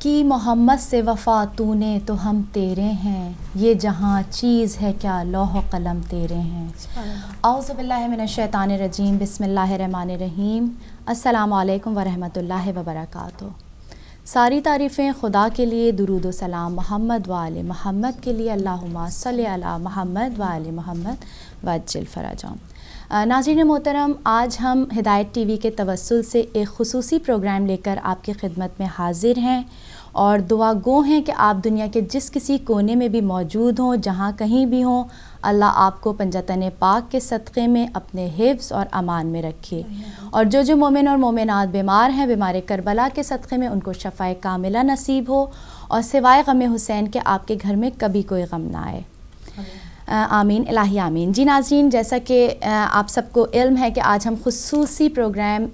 کی محمد سے وفا تو نے تو ہم تیرے ہیں، یہ جہاں چیز ہے کیا لوح و قلم تیرے ہیں۔ اعوذ باللہ من الشیطان الرجیم، بسم اللہ الرحمن الرحیم۔ السلام علیکم ورحمۃ اللہ وبرکاتہ۔ ساری تعریفیں خدا کے لیے، درود و سلام محمد و آل محمد کے لیے، اللہم صلی علی محمد و آل محمد وعجل فرجہم۔ ناظرین محترم، آج ہم ہدایت ٹی وی کے توسل سے ایک خصوصی پروگرام لے کر آپ کی خدمت میں حاضر ہیں اور دعا گو ہیں کہ آپ دنیا کے جس کسی کونے میں بھی موجود ہوں، جہاں کہیں بھی ہوں، اللہ آپ کو پنجتن پاک کے صدقے میں اپنے حفظ اور امان میں رکھے، اور جو مومن اور مومنات بیمار ہیں، بیمار کربلا کے صدقے میں ان کو شفائے کاملہ نصیب ہو، اور سوائے غم حسین کے آپ کے گھر میں کبھی کوئی غم نہ آئے، آمین الہی آمین۔ جی ناظرین، جیسا کہ آپ سب کو علم ہے کہ آج ہم خصوصی پروگرام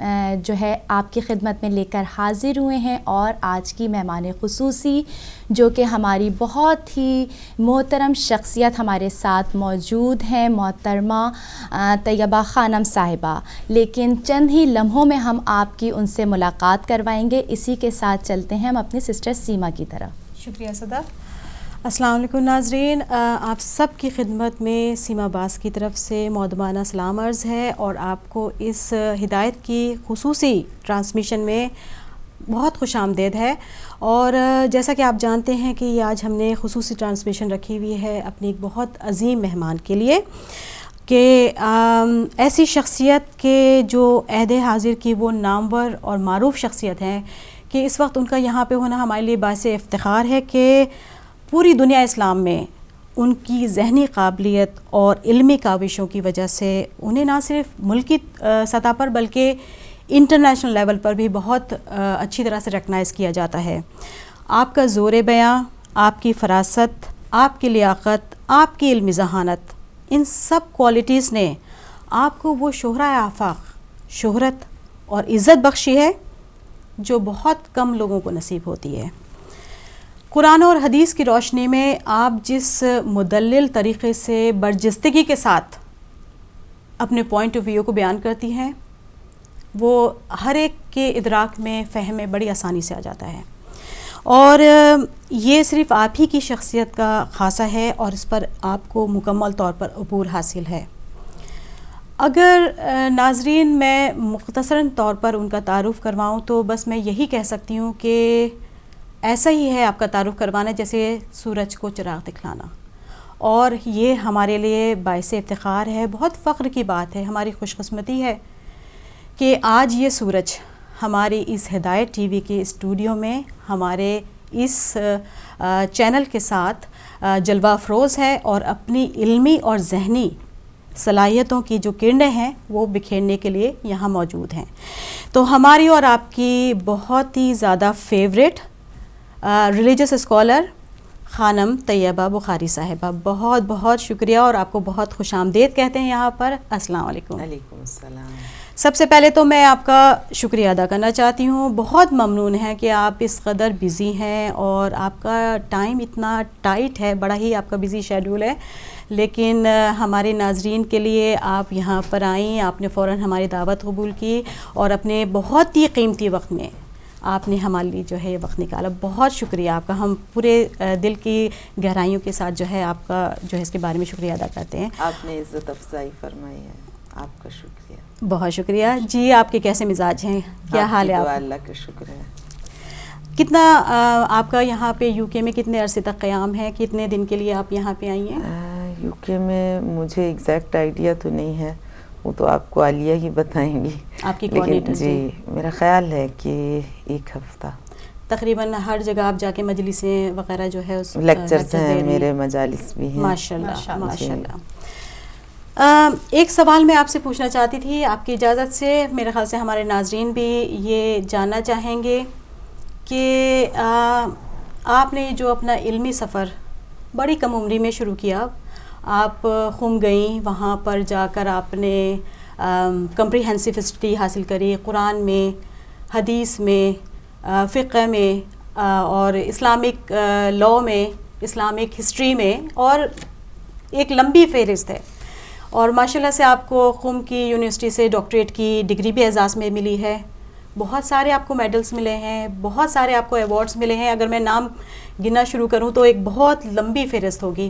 جو ہے آپ کی خدمت میں لے کر حاضر ہوئے ہیں، اور آج کی مہمان خصوصی جو کہ ہماری بہت ہی محترم شخصیت ہمارے ساتھ موجود ہیں، محترمہ طیبہ خانم صاحبہ، لیکن چند ہی لمحوں میں ہم آپ کی ان سے ملاقات کروائیں گے۔ اسی کے ساتھ چلتے ہیں ہم اپنی سسٹر سیما کی طرف۔ شکریہ صدف۔ السلام علیکم ناظرین، آپ سب کی خدمت میں سیما باس کی طرف سے مودبانہ سلام عرض ہے، اور آپ کو اس ہدایت کی خصوصی ٹرانسمیشن میں بہت خوش آمدید ہے۔ اور جیسا کہ آپ جانتے ہیں کہ یہ آج ہم نے خصوصی ٹرانسمیشن رکھی ہوئی ہے اپنی ایک بہت عظیم مہمان کے لیے، کہ ایسی شخصیت کے جو عہد حاضر کی وہ نامور اور معروف شخصیت ہیں کہ اس وقت ان کا یہاں پہ ہونا ہمارے لیے باعث افتخار ہے کہ پوری دنیا اسلام میں ان کی ذہنی قابلیت اور علمی کاوشوں کی وجہ سے انہیں نہ صرف ملکی سطح پر بلکہ انٹرنیشنل لیول پر بھی بہت اچھی طرح سے ریکگنائز کیا جاتا ہے۔ آپ کا زور بیاں، آپ کی فراست، آپ کی لیاقت، آپ کی علمی ذہانت، ان سب کوالٹیز نے آپ کو وہ شہرہ آفاق، شہرت اور عزت بخشی ہے جو بہت کم لوگوں کو نصیب ہوتی ہے۔ قرآن اور حدیث کی روشنی میں آپ جس مدلل طریقے سے برجستگی کے ساتھ اپنے پوائنٹ آف ویو کو بیان کرتی ہیں، وہ ہر ایک کے ادراک میں، فہم میں بڑی آسانی سے آ جاتا ہے، اور یہ صرف آپ ہی کی شخصیت کا خاصہ ہے، اور اس پر آپ کو مکمل طور پر عبور حاصل ہے۔ اگر ناظرین میں مختصراً طور پر ان کا تعارف کرواؤں تو بس میں یہی کہہ سکتی ہوں کہ ایسا ہی ہے آپ کا تعارف کروانا جیسے سورج کو چراغ دکھلانا، اور یہ ہمارے لیے باعث افتخار ہے، بہت فخر کی بات ہے، ہماری خوش قسمتی ہے کہ آج یہ سورج ہماری اس ہدایت ٹی وی کے اسٹوڈیو میں ہمارے اس چینل کے ساتھ جلوہ افروز ہے، اور اپنی علمی اور ذہنی صلاحیتوں کی جو کرنیں ہیں وہ بکھیرنے کے لیے یہاں موجود ہیں۔ تو ہماری اور آپ کی بہت ہی زیادہ فیوریٹ ریلیجس اسکالر خانم طیبہ بخاری صاحبہ، بہت بہت شکریہ، اور آپ کو بہت خوش آمدید کہتے ہیں یہاں پر۔ السلام علیکم۔ وعلیکم السلام۔ سب سے پہلے تو میں آپ کا شکریہ ادا کرنا چاہتی ہوں، بہت ممنون ہے کہ آپ اس قدر بزی ہیں، اور آپ کا ٹائم اتنا ٹائٹ ہے، بڑا ہی آپ کا بزی شیڈول ہے، لیکن ہمارے ناظرین کے لیے آپ یہاں پر آئیں، آپ نے فوراً ہماری دعوت قبول کی، اور اپنے بہت ہی قیمتی وقت میں آپ نے ہمارے لیے جو ہے یہ وقت نکالا۔ بہت شکریہ آپ کا، ہم پورے دل کی گہرائیوں کے ساتھ جو ہے آپ کا جو ہے اس کے بارے میں شکریہ ادا کرتے ہیں۔ آپ نے عزت افزائی فرمائی ہے، آپ کا شکریہ۔ بہت شکریہ جی۔ آپ کے کیسے مزاج ہیں، کیا حال ہے آپ؟ اللہ کا شکر ہے۔ کتنا آپ کا یہاں پہ یو کے میں کتنے عرصے تک قیام ہے، کتنے دن کے لیے آپ یہاں پہ آئی ہیں؟ یو کے میں مجھے ایگزیکٹ آئیڈیا تو نہیں ہے، وہ تو آپ کو عالیہ ہی بتائیں گی، آپ کی لیکن جی میرا خیال ہے کہ 1 ہفتہ تقریباً ہر جگہ آپ جا کے مجلسیں وغیرہ جو ہے اس لیکچرز ہیں، میرے مجالس بھی ہیں۔ ماشاء اللہ ماشاء اللہ۔ ایک سوال میں آپ سے پوچھنا چاہتی تھی، آپ کی اجازت سے، میرے خیال سے ہمارے ناظرین بھی یہ جاننا چاہیں گے کہ آپ نے جو اپنا علمی سفر بڑی کم عمری میں شروع کیا، آپ قم گئیں، وہاں پر جا کر آپ نے کمپریہنسو اسٹڈی حاصل کری قرآن میں، حدیث میں، فقہ میں، اور اسلامک لاء میں، اسلامک ہسٹری میں، اور ایک لمبی فہرست ہے، اور ماشاءاللہ سے آپ کو قم کی یونیورسٹی سے ڈاکٹریٹ کی ڈگری بھی اعزاز میں ملی ہے، بہت سارے آپ کو میڈلز ملے ہیں, بہت سارے آپ کو ایوارڈز ملے ہیں. اگر میں نام گننا شروع کروں تو ایک بہت لمبی فہرست ہوگی.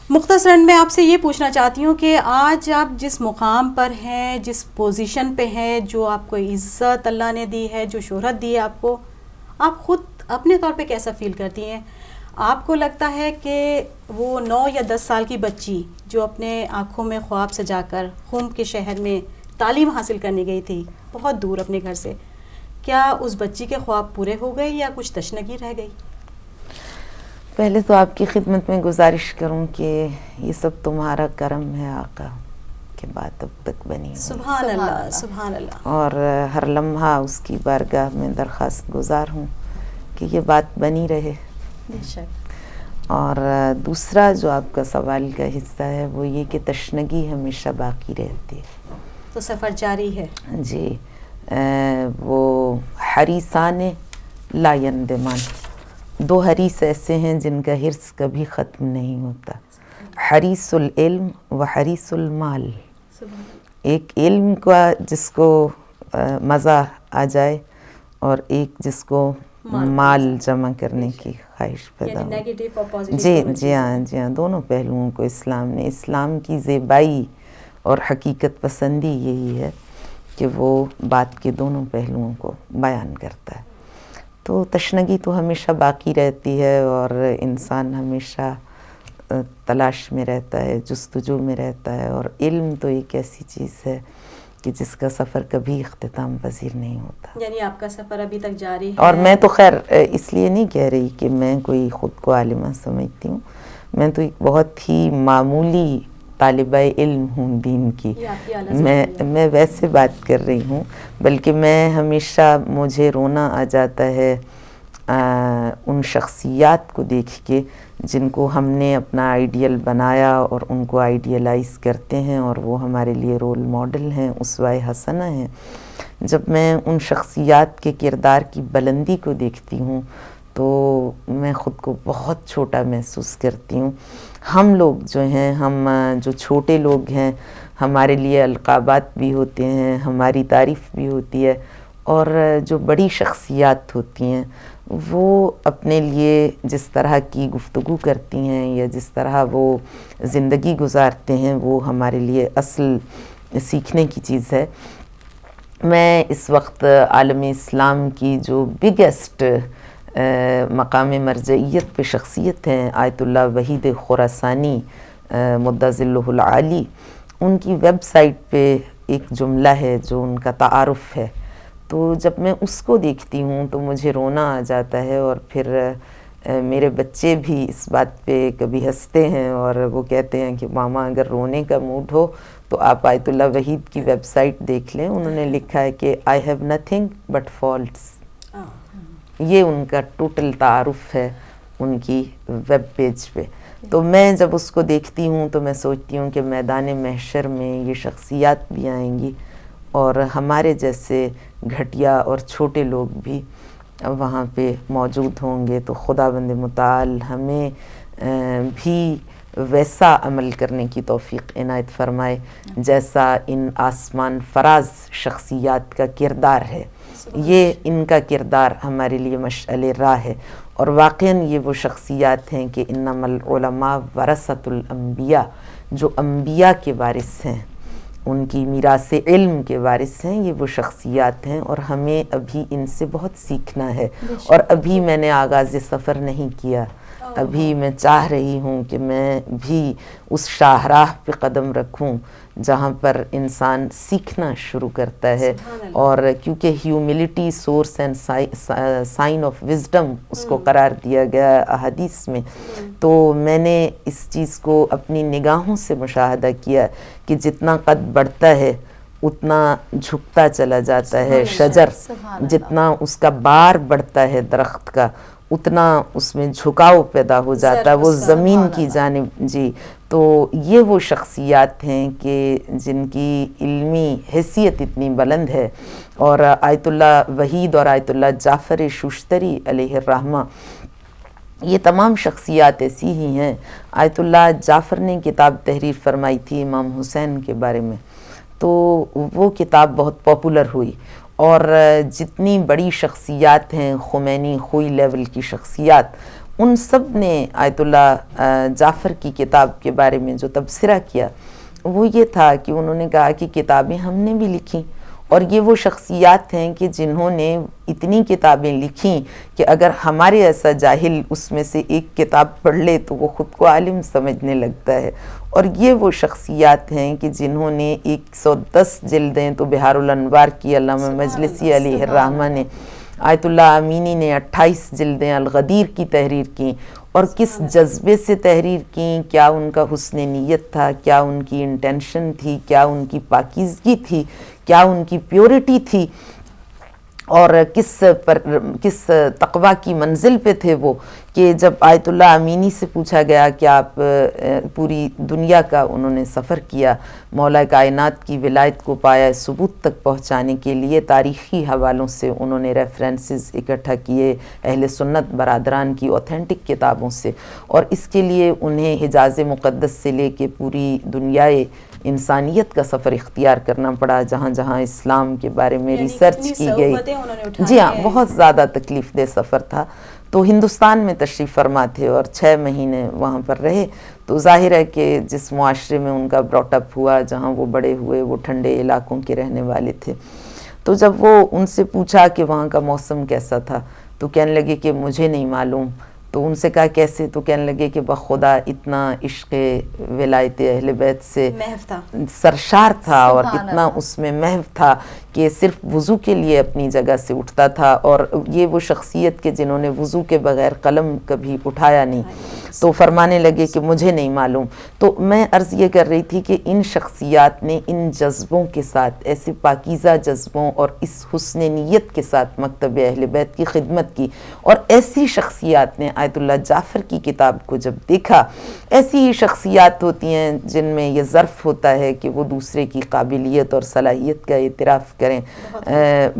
مختصراً میں آپ سے یہ پوچھنا چاہتی ہوں کہ آج آپ جس مقام پر ہیں, جس پوزیشن پہ ہیں, جو آپ کو عزت اللہ نے دی ہے, جو شہرت دی ہے آپ کو, آپ خود اپنے طور پہ کیسا فیل کرتی ہیں؟ آپ کو لگتا ہے کہ وہ 9 یا 10 سال کی بچی جو اپنے آنکھوں میں خواب سجا کر خم کے شہر میں تعلیم حاصل کرنے گئی تھی, بہت دور اپنے گھر سے, کیا اس بچی کے خواب پورے ہو گئے یا کچھ تشنگی رہ گئی؟ پہلے تو آپ کی خدمت میں گزارش کروں کہ یہ سب تمہارا کرم ہے آقا کہ بات اب تک بنی ہوئی. سبحان اللہ, سبحان اللہ. اور ہر لمحہ اس کی بارگاہ میں درخواست گزار ہوں کہ یہ بات بنی رہے. بے شک. اور دوسرا جو آپ کا سوال کا حصہ ہے وہ یہ کہ تشنگی ہمیشہ باقی رہتی ہے, تو سفر جاری ہے. جی. وہ حریصان لا یندمان, 2 حریص ایسے ہیں جن کا حرص کبھی ختم نہیں ہوتا, حریص العلم و حریص المال. ایک علم کا جس کو مزہ آ جائے اور ایک جس کو مال جمع کرنے کی خواہش پیدا ہو. جی ہاں, دونوں پہلوؤں کو اسلام نے, اسلام کی زیبائی اور حقیقت پسندی یہی ہے کہ وہ بات کے دونوں پہلوؤں کو بیان کرتا ہے. تو تشنگی تو ہمیشہ باقی رہتی ہے اور انسان ہمیشہ تلاش میں رہتا ہے, جستجو میں رہتا ہے. اور علم تو ایک ایسی چیز ہے کہ جس کا سفر کبھی اختتام پذیر نہیں ہوتا. یعنی آپ کا سفر ابھی تک جاری ہے. اور میں تو خیر اس لیے نہیں کہہ رہی کہ میں کوئی خود کو عالمہ سمجھتی ہوں, میں تو ایک بہت ہی معمولی طالبہ علم ہوں دین کی. میں ویسے بات کر رہی ہوں, بلکہ میں ہمیشہ مجھے رونا آ جاتا ہے ان شخصیات کو دیکھ کے جن کو ہم نے اپنا آئیڈیل بنایا اور ان کو آئیڈیلائز کرتے ہیں اور وہ ہمارے لیے رول ماڈل ہیں, اسوہ حسنہ ہیں. جب میں ان شخصیات کے کردار کی بلندی کو دیکھتی ہوں تو میں خود کو بہت چھوٹا محسوس کرتی ہوں. ہم لوگ جو ہیں, ہم جو چھوٹے لوگ ہیں, ہمارے لیے القابات بھی ہوتے ہیں, ہماری تعریف بھی ہوتی ہے, اور جو بڑی شخصیات ہوتی ہیں وہ اپنے لیے جس طرح کی گفتگو کرتی ہیں یا جس طرح وہ زندگی گزارتے ہیں وہ ہمارے لیے اصل سیکھنے کی چیز ہے. میں اس وقت عالم اسلام کی جو بگیسٹ مقام مرجعیت پہ شخصیت ہیں, آیت اللہ وحید خراسانی مدّ ظلہ العالی, ان کی ویب سائٹ پہ ایک جملہ ہے جو ان کا تعارف ہے. تو جب میں اس کو دیکھتی ہوں تو مجھے رونا آ جاتا ہے. اور پھر میرے بچے بھی اس بات پہ کبھی ہنستے ہیں اور وہ کہتے ہیں کہ ماما اگر رونے کا موڈ ہو تو آپ آیت اللہ وحید کی ویب سائٹ دیکھ لیں, انہوں نے لکھا ہے کہ I have nothing but faults. یہ ان کا ٹوٹل تعارف ہے ان کی ویب پیج پہ. تو میں جب اس کو دیکھتی ہوں تو میں سوچتی ہوں کہ میدان محشر میں یہ شخصیات بھی آئیں گی اور ہمارے جیسے گھٹیا اور چھوٹے لوگ بھی وہاں پہ موجود ہوں گے. تو خداوند متعال ہمیں بھی ویسا عمل کرنے کی توفیق عنایت فرمائے جیسا ان آسمان فراز شخصیات کا کردار ہے. یہ ان کا کردار ہمارے لیے مشعل راہ ہے. اور واقعاً یہ وہ شخصیات ہیں کہ انما العلماء ورثۃ الانبیاء, جو انبیاء کے وارث ہیں, ان کی میراث علم کے وارث ہیں, یہ وہ شخصیات ہیں. اور ہمیں ابھی ان سے بہت سیکھنا ہے. اور ابھی میں نے آغاز سفر نہیں کیا, ابھی میں چاہ رہی ہوں کہ میں بھی اس شاہراہ پہ قدم رکھوں جہاں پر انسان سیکھنا شروع کرتا ہے. اور کیونکہ humility source and sign of wisdom اس کو قرار دیا گیا احادیث میں, تو میں نے اس چیز کو اپنی نگاہوں سے مشاہدہ کیا کہ جتنا قد بڑھتا ہے اتنا جھکتا چلا جاتا ہے شجر, جتنا اس کا بار بڑھتا ہے درخت کا اتنا اس میں جھکاؤ پیدا ہو جاتا ہے وہ زمین کی جانب. جی, تو یہ وہ شخصیات ہیں کہ جن کی علمی حیثیت اتنی بلند ہے. اور آیت اللہ وحید اور آیت اللہ جعفر شوشتری علیہ الرحمہ, یہ تمام شخصیات ایسی ہی ہیں. آیت اللہ جعفر نے کتاب تحریر فرمائی تھی امام حسین کے بارے میں, تو وہ کتاب بہت پاپولر ہوئی اور جتنی بڑی شخصیات ہیں خمینی خوئی لیول کی شخصیات، ان سب نے آیت اللہ جعفر کی کتاب کے بارے میں جو تبصرہ کیا وہ یہ تھا کہ انہوں نے کہا کہ کتابیں ہم نے بھی لکھیں، اور یہ وہ شخصیات ہیں کہ جنہوں نے اتنی کتابیں لکھیں کہ اگر ہمارے ایسا جاہل اس میں سے ایک کتاب پڑھ لے تو وہ خود کو عالم سمجھنے لگتا ہے، اور یہ وہ شخصیات ہیں کہ جنہوں نے 110 جلدیں تو بہار الانوار کی علامہ مجلسی علیہ الرحمہ نے، آیت اللہ امینی نے 28 جلدیں الغدیر کی تحریر کیں، اور کس جذبے سے تحریر کیں، کیا ان کا حسن نیت تھا، کیا ان کی انٹینشن تھی، کیا ان کی پاکیزگی تھی، کیا ان کی پیورٹی تھی، اور کس تقوی کی منزل پہ تھے وہ، کہ جب آیت اللہ امینی سے پوچھا گیا کہ آپ پوری دنیا کا انہوں نے سفر کیا مولا کائنات کی ولایت کو پایا ثبوت تک پہنچانے کے لیے، تاریخی حوالوں سے انہوں نے ریفرنسز اکٹھا کیے اہل سنت برادران کی اوتھینٹک کتابوں سے، اور اس کے لیے انہیں حجاز مقدس سے لے کے پوری دنیائے انسانیت کا سفر اختیار کرنا پڑا، جہاں جہاں اسلام کے بارے میں ریسرچ کی گئی۔ جی ہاں، بہت زیادہ تکلیف دہ سفر تھا۔ تو ہندوستان میں تشریف فرما تھے اور 6 مہینے وہاں پر رہے، تو ظاہر ہے کہ جس معاشرے میں ان کا براٹ اپ ہوا، جہاں وہ بڑے ہوئے، وہ ٹھنڈے علاقوں کے رہنے والے تھے۔ تو جب وہ ان سے پوچھا کہ وہاں کا موسم کیسا تھا تو کہنے لگے کہ مجھے نہیں معلوم۔ تو ان سے کہا کیسے؟ تو کہنے لگے کہ بخدا اتنا عشق ولایت اہل بیت سے سرشار تھا اور اتنا اس میں محو تھا کہ صرف وضو کے لیے اپنی جگہ سے اٹھتا تھا، اور یہ وہ شخصیت کے جنہوں نے وضو کے بغیر قلم کبھی اٹھایا نہیں۔ تو فرمانے لگے کہ مجھے نہیں معلوم۔ تو میں عرض یہ کر رہی تھی کہ ان شخصیات نے ان جذبوں کے ساتھ، ایسے پاکیزہ جذبوں اور اس حسن نیت کے ساتھ مکتب اہل بیت کی خدمت کی، اور ایسی شخصیات نے آیت اللہ جعفر کی کتاب کو جب دیکھا، ایسی ہی شخصیات ہوتی ہیں جن میں یہ ظرف ہوتا ہے کہ وہ دوسرے کی قابلیت اور صلاحیت کا اعتراف کریں،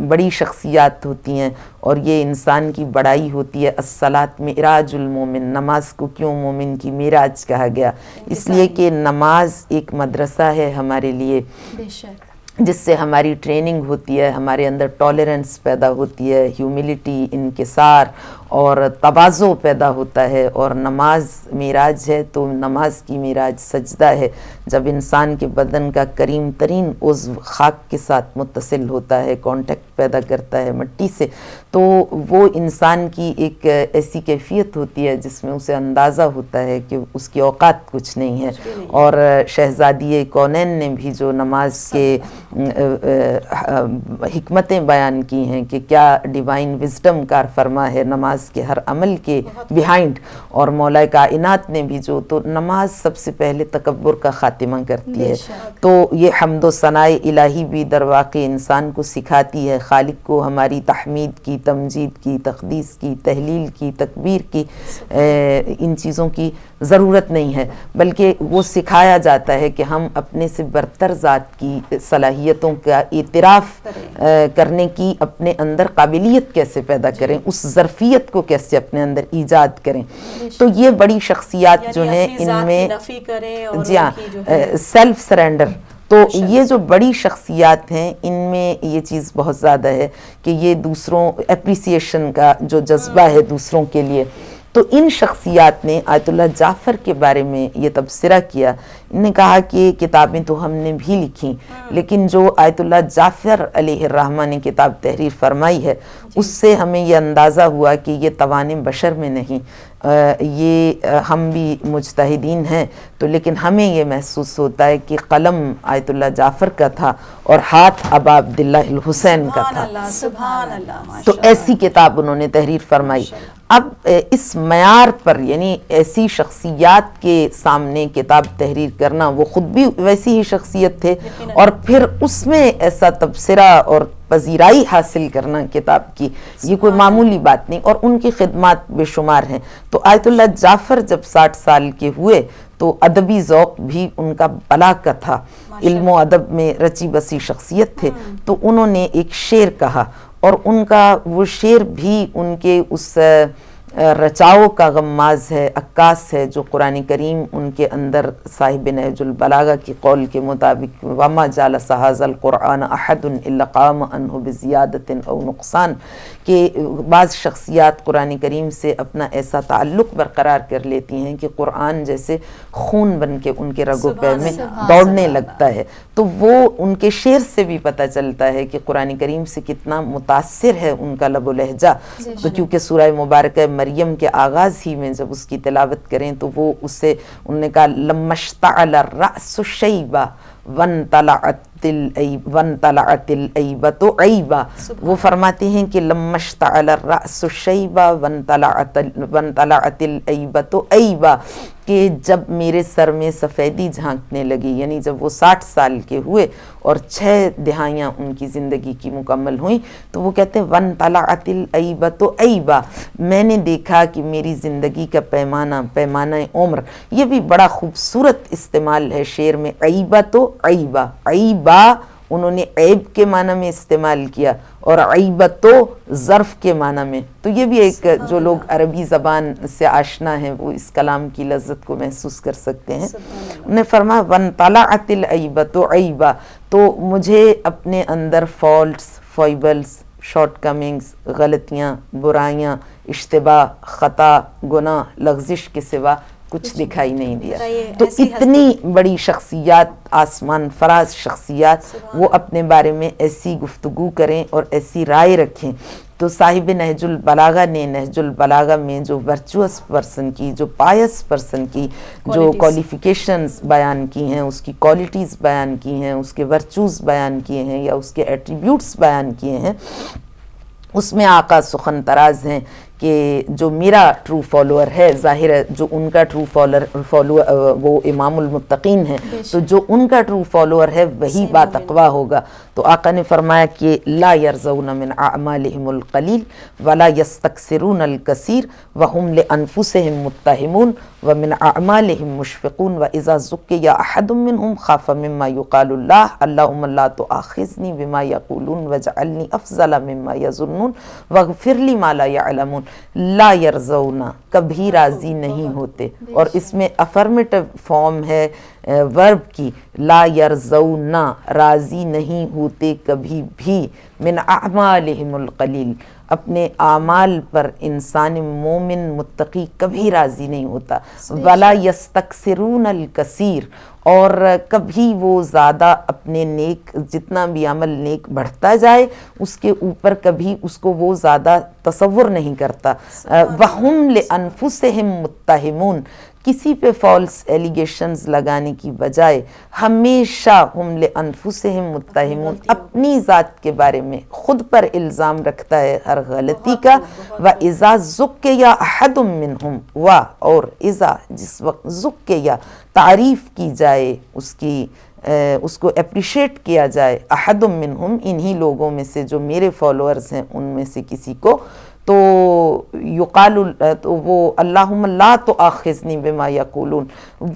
بڑی شخصیات ہوتی ہیں، اور یہ انسان کی بڑائی ہوتی ہے۔ الصلاۃ معراج المومن، نماز کو کیوں مومن کی معراج کہا گیا؟ اس لیے کہ نماز ایک مدرسہ ہے ہمارے لیے، جس سے ہماری ٹریننگ ہوتی ہے، ہمارے اندر ٹالرنس پیدا ہوتی ہے، ہیوملٹی، انکسار اور تواضع پیدا ہوتا ہے، اور نماز معراج ہے تو نماز کی معراج سجدہ ہے۔ جب انسان کے بدن کا کریم ترین عضو خاک کے ساتھ متصل ہوتا ہے، کانٹیکٹ پیدا کرتا ہے مٹی سے، تو وہ انسان کی ایک ایسی کیفیت ہوتی ہے جس میں اسے اندازہ ہوتا ہے کہ اس کی اوقات کچھ نہیں ہے۔ اور شہزادی کونین نے بھی جو نماز کے حکمتیں بیان کی ہیں کہ کیا ڈیوائن وزڈم کار فرما ہے نماز کے ہر عمل کے بیہائنڈ، اور مولا کائنات نے بھی جو، تو نماز سب سے پہلے تکبر کا خاتمہ کرتی ہے۔ تو یہ حمد و ثناء الہی بھی در واقع انسان کو سکھاتی ہے، خالق کو ہماری تحمید کی، تمجید کی، تقدیس کی، تہلیل کی، تکبیر کی، ان چیزوں کی ضرورت نہیں ہے، بلکہ وہ سکھایا جاتا ہے کہ ہم اپنے سے برتر ذات کی صلاحیتوں کا اعتراف کرنے کی اپنے اندر قابلیت کیسے پیدا کریں، اس ظرفیت کو کیسے اپنے اندر ایجاد کریں۔ تو یہ بڑی شخصیات جو ہیں ان میں جی ہاں سیلف سرینڈر، تو یہ جو بڑی شخصیات ہیں ان میں یہ چیز بہت زیادہ ہے کہ یہ دوسروں اپریسیشن کا جو جذبہ ہے دوسروں کے لیے۔ تو ان شخصیات نے آیت اللہ جعفر کے بارے میں یہ تبصرہ کیا، انہوں نے کہا کہ کتابیں تو ہم نے بھی لکھیں، لیکن جو آیت اللہ جعفر علیہ الرحمہ نے کتاب تحریر فرمائی ہے اس سے ہمیں یہ اندازہ ہوا کہ یہ توان بشر میں نہیں، یہ ہم بھی مجتہدین ہیں تو لیکن ہمیں یہ محسوس ہوتا ہے کہ قلم آیت اللہ جعفر کا تھا اور ہاتھ ابا عبداللہ الحسین کا تھا، تو ایسی کتاب انہوں نے تحریر فرمائی۔ اب اس معیار پر، یعنی ایسی شخصیات کے سامنے کتاب تحریر کرنا، وہ خود بھی ویسی ہی شخصیت تھے، اور پھر اس میں ایسا تبصرہ اور پذیرائی حاصل کرنا کتاب کی، یہ کوئی معمولی بات نہیں، اور ان کی خدمات بے شمار ہیں۔ تو آیت اللہ جعفر جب 60 سال کے ہوئے تو ادبی ذوق بھی ان کا بلا کا تھا، علم و ادب میں رچی بسی شخصیت تھے، تو انہوں نے ایک شعر کہا، اور ان کا وہ شعر بھی ان کے اس رچاؤ کا غماز ہے، عکاس ہے، جو قرآن کریم ان کے اندر صاحب نہج البلاغہ کی قول کے مطابق وما جالس ھذا القرآن احد الا قام عنہ بزیادۃ او نقصان، کہ بعض شخصیات قرآن کریم سے اپنا ایسا تعلق برقرار کر لیتی ہیں کہ قرآن جیسے خون بن کے ان کے رگ و پے میں دوڑنے لگتا ہے. تو وہ ان کے شعر سے بھی پتہ چلتا ہے کہ قرآن کریم سے کتنا متاثر ہے ان کا لب و لہجہ. تو کیونکہ سورہ مبارکہ مریم کے آغاز ہی میں جب اس کی تلاوت کریں تو وہ اسے انہوں نے کہا لما اشتعل الرأس شیبہ وانطلعت العیبۃ عیبا، وہ فرماتے ہیں کہ لما اشتعل الرأس شیبہ وانطلعت العیبۃ عیبا، کہ جب میرے سر میں سفیدی جھانکنے لگی، یعنی جب وہ 60 سال کے ہوئے اور 6 دہائیاں ان کی زندگی کی مکمل ہوئیں، تو وہ کہتے ہیں وانطلعت العیبۃ عیبا، میں نے دیکھا کہ میری زندگی کا پیمانہ عمر، یہ بھی بڑا خوبصورت استعمال ہے شعر میں، عیبۃ عیبا، عیبا انہوں نے عیب کے معنی میں استعمال کیا اور عیبۃ ظرف کے معنی میں. تو یہ بھی ایک جو لوگ عربی زبان سے آشنا ہیں وہ اس کلام کی لذت کو محسوس کر سکتے ہیں. انہوں نے فرمایا وانطلعت العیبۃ عیبا، تو مجھے اپنے اندر فالٹس، فوائبلس، شارٹ کمنگز، غلطیاں، برائیاں، اشتباہ، خطا، گناہ، لغزش کے سوا کچھ دکھائی نہیں دیا. تو اتنی بڑی شخصیات، آسمان فراز شخصیات، وہ اپنے بارے میں ایسی گفتگو کریں اور ایسی رائے رکھیں. تو صاحب نہج البلاغہ نے نہج البلاغہ میں جو ورچوس پرسن کی، جو پائس پرسن کی جو کوالیفیکیشنز بیان کی ہیں، اس کی کوالٹیز بیان کی ہیں، اس کے ورچوز بیان کیے ہیں یا اس کے ایٹریبیوٹس بیان کیے ہیں، اس میں آقا سخن طراز ہیں کہ جو میرا ٹرو فالوور ہے، ظاہر ہے جو ان کا ٹرو فالوور وہ امام المتقین ہیں، تو جو ان کا ٹرو فالوور ہے وہی باتقوا ہوگا. تو آقا نے فرمایا کہ لا یرضون من اعمالہم القلیل ولا یستکثرون الکثیر وہم لانفسہم متہمون ومن اعمالہم مشفقون واذا زکی احد منہم خاف مما یقال اللہ اللہم لا تؤاخذنی بما یقولون واجعلنی افضل مما یظنون واغفر لی ما لا یعلمون. لا یرضون، کبھی راضی نہیں ہوتے، اور اس میں افرمیٹو فارم ہے ورب کی، لا یرضون، راضی نہیں ہوتے کبھی بھی، من اعمالہم القلیل، اپنے اعمال پر انسان مومن متقی کبھی راضی نہیں ہوتا، ولا یستکثرون الکثیر، اور کبھی وہ زیادہ اپنے نیک، جتنا بھی عمل نیک بڑھتا جائے اس کے اوپر کبھی اس کو وہ زیادہ تصور نہیں کرتا. وہم لانفسہم متہمون، کسی پہ فالس ایلیگیشنز لگانے کی بجائے ہمیشہ ہم لانفسہم متہمون، اپنی ذات کے بارے میں خود پر الزام رکھتا ہے ہر غلطی کا. وَإِذَا زُكِّيَ أَحَدٌ مِّنْهُمْ، اور اذا جس وقت زُكِّيَ تعریف کی جائے اس کی، اس کو اپریشیٹ کیا جائے، احد منہم، انہی لوگوں میں سے جو میرے فالوورز ہیں ان میں سے کسی کو، تو یقال، تو وہ اللہم لا تؤاخذنی بما یقولون،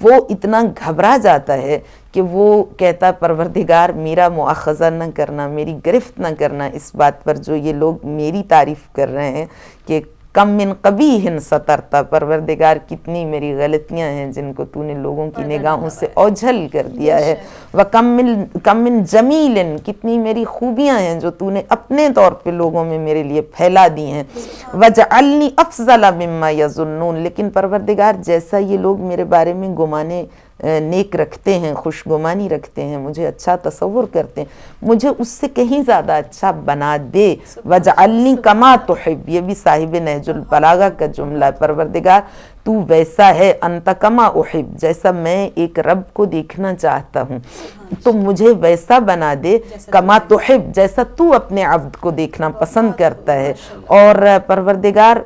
وہ اتنا گھبرا جاتا ہے کہ وہ کہتا پروردگار میرا مؤاخذہ نہ کرنا، میری گرفت نہ کرنا اس بات پر جو یہ لوگ میری تعریف کر رہے ہیں کہ کم من قبیح سترتا، پروردگار کتنی میری غلطیاں ہیں جن کو تو نے لوگوں کی نگاہوں سے اوجھل کر دیا ہے. کم من جمیل، کتنی میری خوبیاں ہیں جو تو نے اپنے طور پہ لوگوں میں میرے لیے پھیلا دی ہیں. وجعلنی افضل مما یظنون، لیکن پروردگار جیسا یہ لوگ میرے بارے میں گمانے نیک رکھتے ہیں، خوش گمانی رکھتے ہیں، مجھے اچھا تصور کرتے ہیں، مجھے اس سے کہیں زیادہ اچھا بنا دے. وجعلنی کما تحب، یہ بھی صاحب نہج البلاغہ کا جملہ ہے، پروردگار تو ویسا ہے، انت کما احب، جیسا میں ایک رب کو دیکھنا چاہتا ہوں تو مجھے ویسا بنا دے، کما تحب، جیسا تو اپنے عبد کو دیکھنا پسند کرتا ہے. اور پروردگار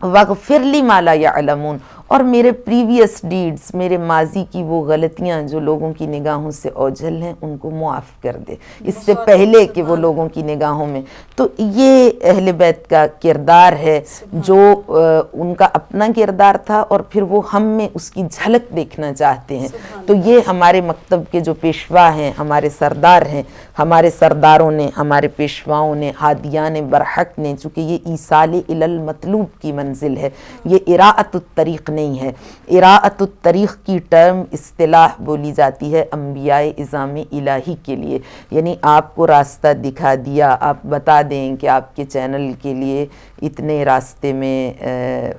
وَغْفِرْ لِي مَا لَا يَعْلَمُونَ، اور میرے پریویس ڈیڈز، میرے ماضی کی وہ غلطیاں جو لوگوں کی نگاہوں سے اوجھل ہیں ان کو معاف کر دے، اس سے پہلے کہ وہ لوگوں کی نگاہوں میں. تو یہ اہل بیت کا کردار ہے جو ان کا اپنا کردار تھا، اور پھر وہ ہم میں اس کی جھلک دیکھنا چاہتے ہیں. تو یہ ہمارے مکتب کے جو پیشوا ہیں، ہمارے سردار ہیں ہمارے سرداروں نے, ہمارے پیشواؤں نے, ہادیان برحق نے, چونکہ یہ ایصال الی المطلوب کی منزل ہے, یہ اراءۃ الطریق نہیں ہے. اراءۃ الطریق کی ٹرم اصطلاح بولی جاتی ہے انبیاء اعظام الہی کے لیے, یعنی آپ کو راستہ دکھا دیا, آپ بتا دیں کہ آپ کے چینل کے لیے اتنے راستے میں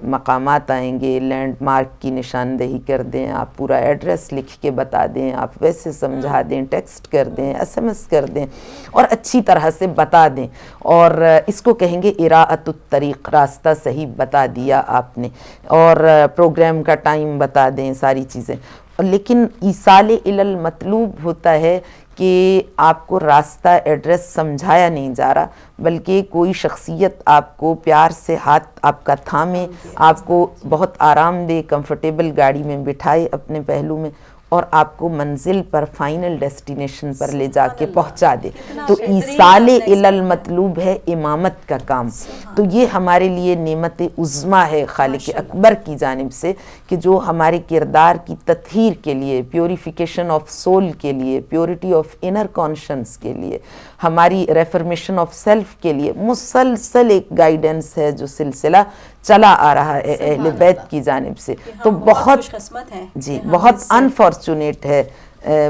مقامات آئیں گے, لینڈ مارک کی نشاندہی کر دیں, آپ پورا ایڈریس لکھ کے بتا دیں, آپ ویسے سمجھا دیں, ٹیکسٹ کر دیں, ایس ایم ایس کر دیں اور اچھی طرح سے بتا دیں, اور اس کو کہیں گے اراءۃ الطریق, راستہ صحیح بتا دیا آپ نے, اور پروگرام کا ٹائم بتا دیں, ساری چیزیں. لیکن ایصال الی المطلوب ہوتا ہے کہ آپ کو راستہ ایڈریس سمجھایا نہیں جا رہا, بلکہ کوئی شخصیت آپ کو پیار سے ہاتھ آپ کا تھامے, آپ کو بہت آرام دہ کمفرٹیبل گاڑی میں بٹھائے اپنے پہلو میں, اور آپ کو منزل پر, فائنل ڈیسٹینیشن پر لے جا کے پہنچا دے. تو ایصال الی المطلوب ہے امامت کا کام. تو یہ ہمارے لیے نعمت عظمیٰ ہے خالق اکبر کی جانب سے, کہ جو ہمارے کردار کی تطہیر کے لیے, پیوریفیکیشن آف سول کے لیے, پیورٹی آف انر کانشنس کے لیے, ہماری ریفرمیشن آف سیلف کے لیے مسلسل ایک گائیڈنس ہے جو سلسلہ چلا آ رہا ہے اہل بیت کی جانب سے. تو بہت جی بہت انفارچونیٹ ہے,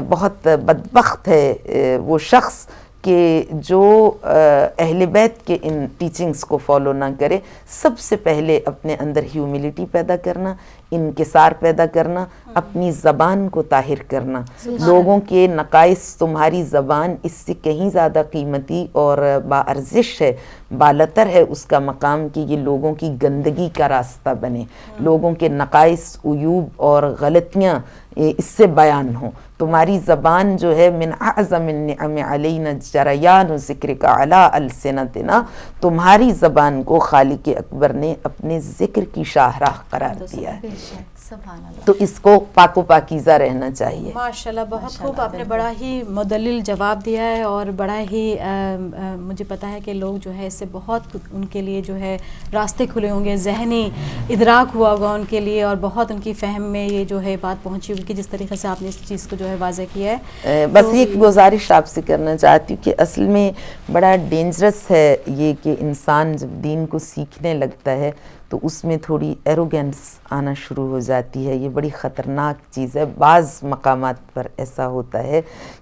بہت بدبخت ہے وہ شخص کہ جو اہل بیت کے ان ٹیچنگز کو فالو نہ کرے. سب سے پہلے اپنے اندر ہیوملٹی پیدا کرنا, انکسار پیدا کرنا, اپنی زبان کو طاہر کرنا. لوگوں کے نقائص, تمہاری زبان اس سے کہیں زیادہ قیمتی اور باارزش ہے, بالاتر ہے اس کا مقام کہ یہ لوگوں کی گندگی کا راستہ بنے, لوگوں کے نقائص, عیوب اور غلطیاں اس سے بیان ہوں. تمہاری زبان جو ہے من اعظم النعم علینا جریان ذکرک علی السنتنا, تمہاری زبان کو خالق اکبر نے اپنے ذکر کی شاہراہ قرار دیا ہے. تو اس کو پاک و پاکیزہ رہنا چاہیے. ماشاءاللہ, بہت خوب, آپ نے بڑا ہی مدلل جواب دیا ہے, اور بڑا ہی مجھے پتا ہے کہ لوگ جو ہے اس سے بہت ان کے لیے جو ہے راستے کھلے ہوں گے, ذہنی ادراک ہوا ہوگا ان کے لیے, اور بہت ان کی فہم میں یہ جو ہے بات پہنچی ہوگی جس طریقے سے آپ نے اس چیز کو جو ہے واضح کیا ہے. بس ایک گزارش آپ سے کرنا چاہتی ہوں کہ اصل میں بڑا ڈینجرس ہے یہ کہ انسان جب دین کو سیکھنے لگتا ہے تو اس میں تھوڑی ایروگینس آنا شروع ہو جاتی ہے. یہ بڑی خطرناک چیز ہے. بعض مقامات پر ایسا ہوتا ہے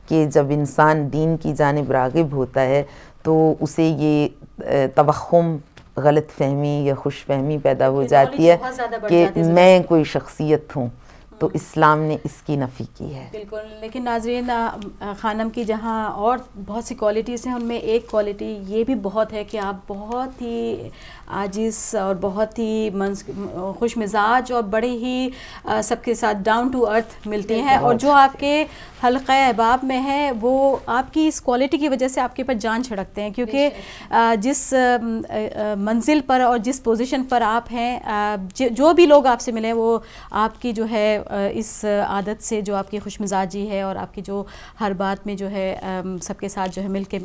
کہ جب انسان دین کی جانب راغب ہوتا ہے تو اسے یہ توہم, غلط فہمی یا خوش فہمی پیدا ہو جاتی ہے کہ میں کوئی شخصیت ہوں, تو اسلام نے اس کی نفی کی ہے. بالکل. لیکن ناظرین, خانم کی جہاں اور بہت سی کوالٹیز ہیں, ان میں ایک کوالٹی یہ بھی بہت ہے کہ آپ بہت ہی عاجز اور بہت ہی خوش مزاج اور بڑے ہی سب کے ساتھ ڈاؤن ٹو ارتھ ملتی ہیں, اور جو آپ کے حلقہ احباب میں ہے وہ آپ کی اس کوالٹی کی وجہ سے آپ کے اوپر جان چھڑکتے ہیں, کیونکہ جس منزل پر اور جس پوزیشن پر آپ ہیں, جو بھی لوگ آپ سے ملیں وہ آپ کی جو ہے اس عادت سے, جو آپ کی خوش مزاجی ہے اور آپ کی جو ہر بات میں جو ہے سب کے ساتھ جو ہے مل کے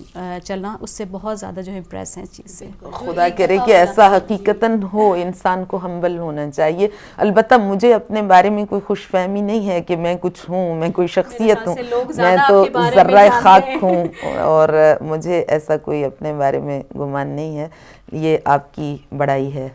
چلنا, اس سے بہت زیادہ جو ہے امپریس ہیں چیز سے. خدا کرے کہ ایسا حقیقتاً ہو. انسان کو ہمبل ہونا چاہیے. البتہ مجھے اپنے بارے میں کوئی خوش فہمی نہیں ہے کہ میں کچھ ہوں, میں کوئی شخصیت ہوں, میں تو ذرہ خاک ہوں, اور مجھے ایسا کوئی اپنے بارے میں گمان نہیں ہے. یہ آپ کی بڑائی ہے,